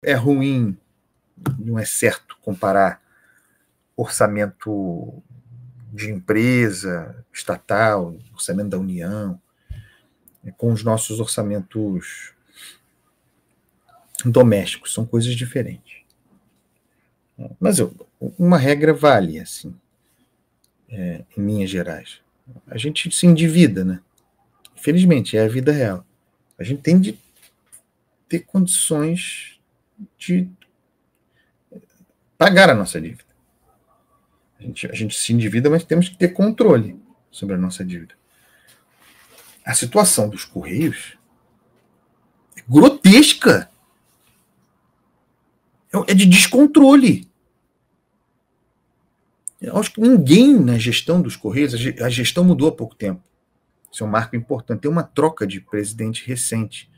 é ruim, não é certo comparar orçamento de empresa estatal, orçamento da União, com os nossos orçamentos domésticos, são coisas diferentes. Mas uma regra vale, assim, em linhas gerais. A gente se endivida, né? Infelizmente, é a vida real. A gente tem de ter condições de pagar a nossa dívida. A gente se endivida, mas temos que ter controle sobre a nossa dívida. A situação dos Correios é grotesca. É de descontrole. Eu acho que ninguém na gestão dos Correios, a gestão mudou há pouco tempo. Isso é um marco importante. Tem uma troca de presidente recente,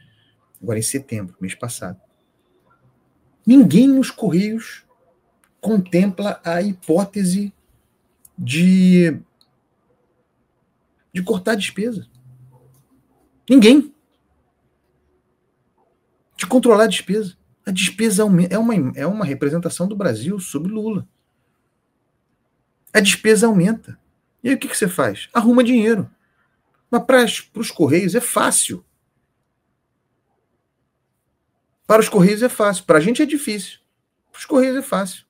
agora em setembro, mês passado. Ninguém nos Correios contempla a hipótese de cortar a despesa. Ninguém. De controlar a despesa. A despesa é uma representação do Brasil sobre Lula. A despesa aumenta. E aí o que você faz? Arruma dinheiro. Mas para os Correios é fácil. Para os Correios é fácil. Para a gente é difícil. Para os Correios é fácil.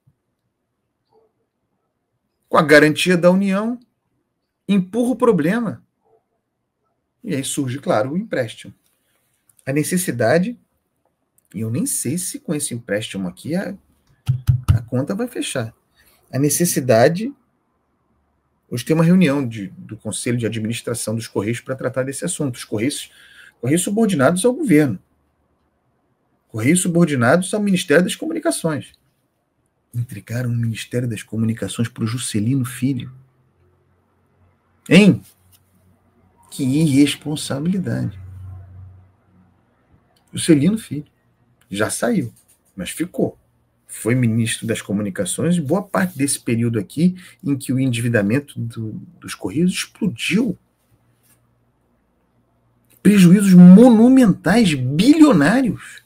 Com a garantia da União, empurra o problema. E aí surge, claro, o empréstimo. A necessidade, e eu nem sei se com esse empréstimo aqui a conta vai fechar. A necessidade. Hoje tem uma reunião do Conselho de Administração dos Correios para tratar desse assunto. Os Correios subordinados ao governo. Correios subordinados ao Ministério das Comunicações. Entregaram o Ministério das Comunicações para o Juscelino Filho. Hein? Que irresponsabilidade. Juscelino Filho. Já saiu, mas ficou. Foi ministro das Comunicações e boa parte desse período aqui em que o endividamento dos Correios explodiu. Prejuízos monumentais, bilionários.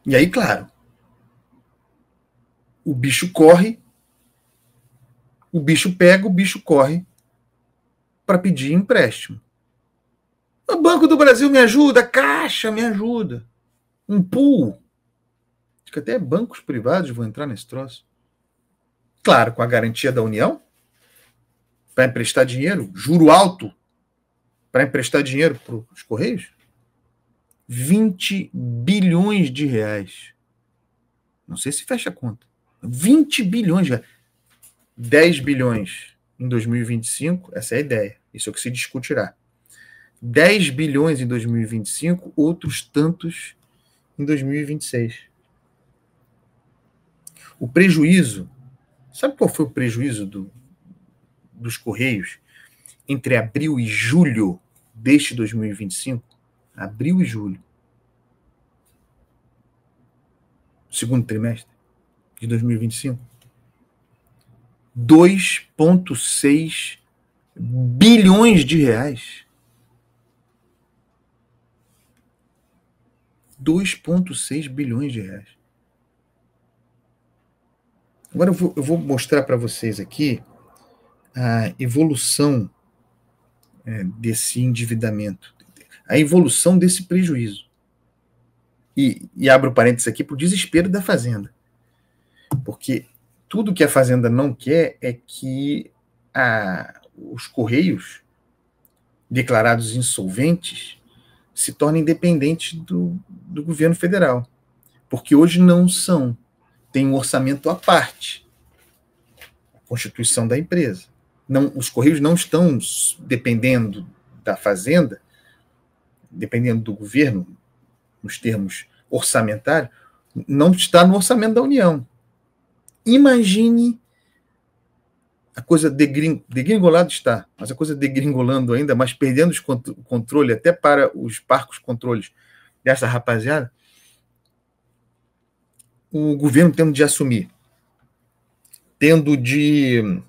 E aí, claro, o bicho corre, o bicho pega, o bicho corre para pedir empréstimo. O Banco do Brasil me ajuda, a Caixa me ajuda. Um pool. Acho que até bancos privados vão entrar nesse troço. Claro, com a garantia da União, para emprestar dinheiro, juro alto, para emprestar dinheiro para os Correios. 20 bilhões de reais. Não sei se fecha a conta. 20 bilhões de reais. 10 bilhões em 2025, essa é a ideia. Isso é o que se discutirá. 10 bilhões em 2025, outros tantos em 2026. O prejuízo, sabe qual foi o prejuízo dos Correios entre abril e julho deste 2025? Abril e julho. Segundo trimestre de 2025. 2,6 bilhões de reais. 2,6 bilhões de reais. Agora eu vou mostrar para vocês aqui a evolução desse endividamento, a evolução desse prejuízo. E abro parênteses aqui para o desespero da Fazenda. Porque tudo que a Fazenda não quer é que os Correios declarados insolventes se tornem dependentes do governo federal. Porque hoje não são. Tem um orçamento à parte. A constituição da empresa. Não, os Correios não estão dependendo da Fazenda, dependendo do governo, nos termos orçamentários, não está no orçamento da União. Imagine a coisa degringolada está, mas a coisa degringolando ainda, mas perdendo o controle até para os parcos controles dessa rapaziada, o governo tendo de assumir, tendo de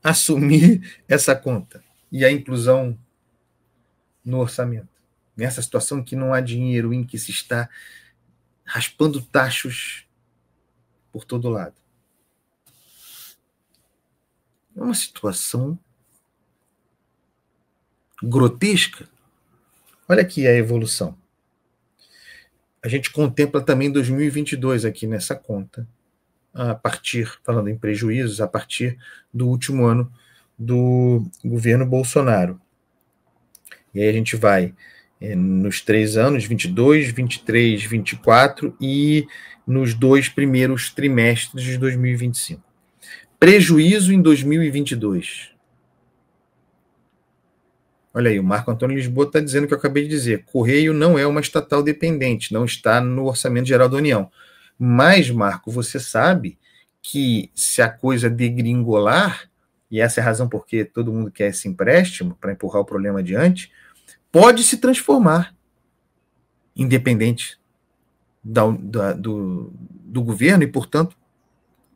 assumir essa conta e a inclusão no orçamento. Nessa situação que não há dinheiro, em que se está raspando tachos por todo lado. É uma situação grotesca. Olha aqui a evolução. A gente contempla também 2022 aqui nessa conta, a partir, falando em prejuízos, a partir do último ano do governo Bolsonaro. E aí a gente vai nos 3 anos, 22, 23, 24 e nos 2 primeiros trimestres de 2025. Prejuízo em 2022. Olha aí, o Marco Antônio Lisboa está dizendo o que eu acabei de dizer. Correio não é uma estatal dependente, não está no Orçamento Geral da União. Mas, Marco, você sabe que se a coisa degringolar, e essa é a razão por que todo mundo quer esse empréstimo, para empurrar o problema adiante, pode se transformar independente do governo e, portanto,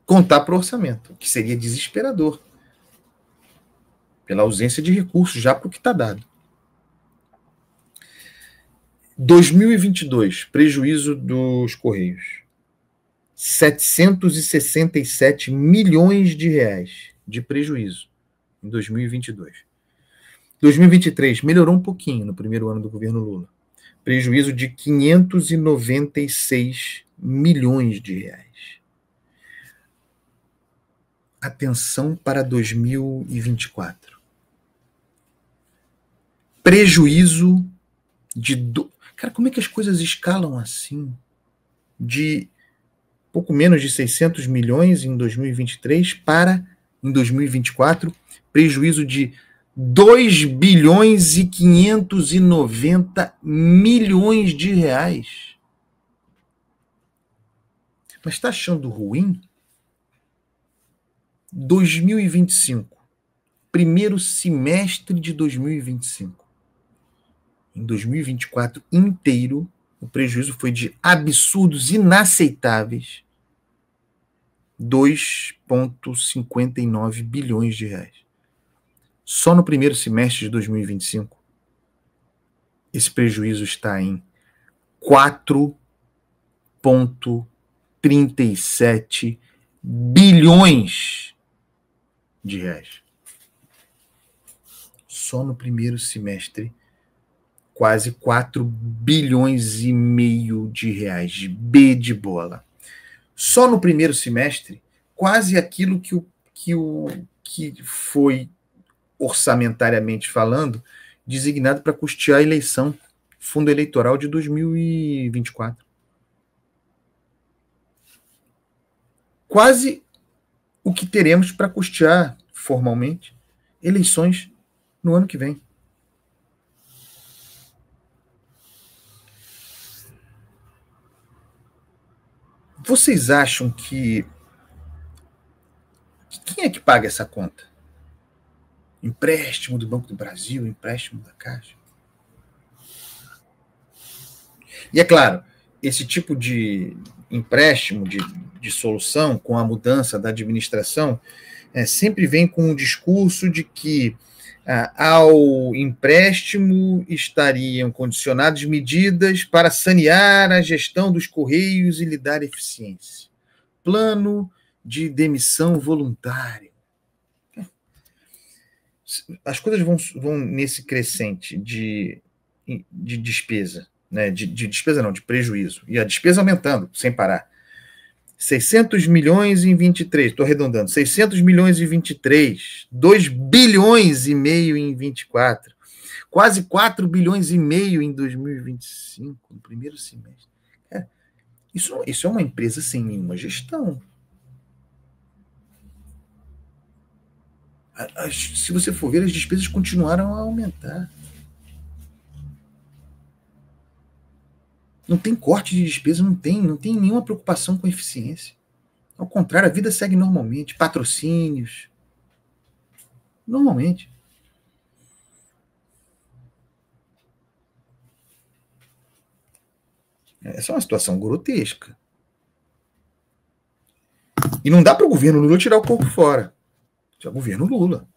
contar para o orçamento, o que seria desesperador, pela ausência de recursos já para o que está dado. 2022, prejuízo dos Correios. 767 milhões de reais de prejuízo em 2022. 2023 melhorou um pouquinho no primeiro ano do governo Lula. Prejuízo de 596 milhões de reais. Atenção para 2024. Prejuízo de... Cara, como é que as coisas escalam assim? De pouco menos de 600 milhões em 2023 para, em 2024, prejuízo de 2 bilhões e 590 milhões de reais. Mas está achando ruim? 2025, primeiro semestre de 2025. Em 2024 inteiro, o prejuízo foi de absurdos inaceitáveis 2,59 bilhões de reais. Só no primeiro semestre de 2025, esse prejuízo está em 4,37 bilhões de reais. Só no primeiro semestre, quase 4 bilhões e meio de reais, de B de bola. Só no primeiro semestre, quase aquilo que foi, orçamentariamente falando, designado para custear a eleição, fundo eleitoral de 2024. Quase o que teremos para custear, formalmente, eleições no ano que vem. Vocês acham que quem é que paga essa conta? Empréstimo do Banco do Brasil, empréstimo da Caixa? E é claro, esse tipo de empréstimo, de solução, com a mudança da administração, sempre vem com o discurso de que ao empréstimo estariam condicionadas medidas para sanear a gestão dos Correios e lhe dar eficiência. Plano de demissão voluntária. As coisas vão nesse crescente de despesa, né? de despesa não, de prejuízo. E a despesa aumentando, sem parar. 600 milhões em 23, estou arredondando, 600 milhões em 23, 2 bilhões e meio em 24, quase 4 bilhões e meio em 2025, no primeiro semestre. Isso é uma empresa sem nenhuma gestão. Se você for ver, as despesas continuaram a aumentar. Não tem corte de despesa, não tem nenhuma preocupação com eficiência. Ao contrário, a vida segue normalmente. Patrocínios. Normalmente. Essa é uma situação grotesca. E não dá para o governo Lula tirar o corpo fora. Isso é o governo Lula.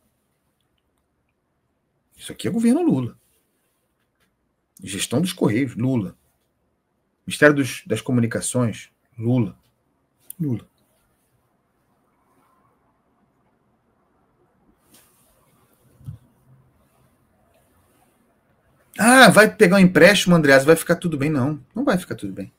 Isso aqui é governo Lula. Gestão dos Correios, Lula. Ministério das Comunicações, Lula. Lula. Ah, vai pegar um empréstimo, Andreas, vai ficar tudo bem. Não, não vai ficar tudo bem.